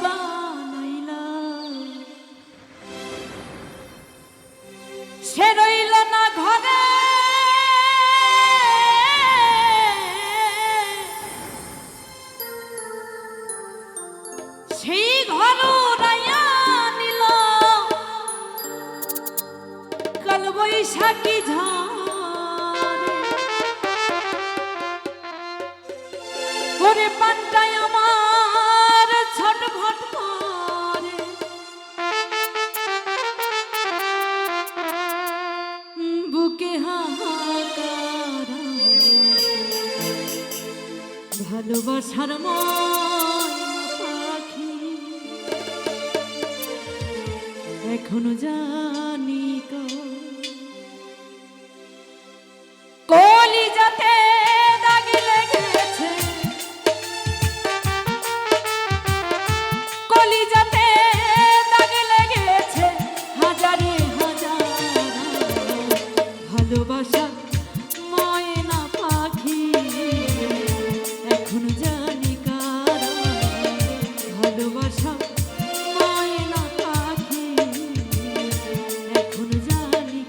বানাইলা সে রইল না ঘরে সেই ঘর উড়াইয়া নিল কাল বৈশাখী ঝড়ে ওরে পান্তায় আমার ছটফট করে বুকে হাহাকার ভালোবাসার ময়না পাখি এখনো জানি কলিজাতে দাগ লেগেছে কলিজাতে দাগ লেগেছে হাজারে হাজার ভালোবাসা ময়না পাখি এখনো জানি কারা ভালোবাসা ময়না পাখি এখনো জানি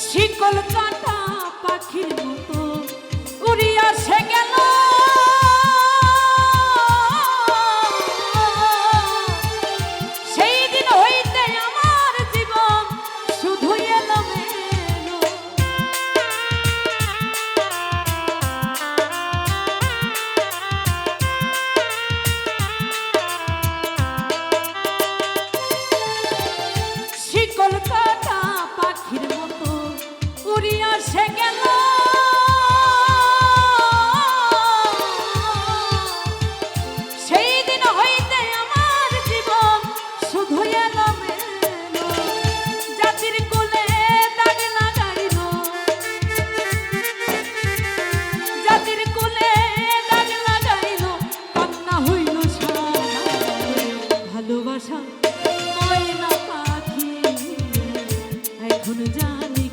শিকল কাটা পাখির মতো উড়িয়া সে গেল সেই দিন হইতে আমার জীবন শুধু এলোমেলো শিকল কাটা পাখির মতো উড়িয়া সে গেল সেই দিন হইতে আমার জীবন শুধু এলোমেলো জাতির কোলে দাগ লাগাইল জাতির কোলে দাগ লাগাইল কান্না হইল সারা ভালোবাসা ময়না পাখি এখন জানি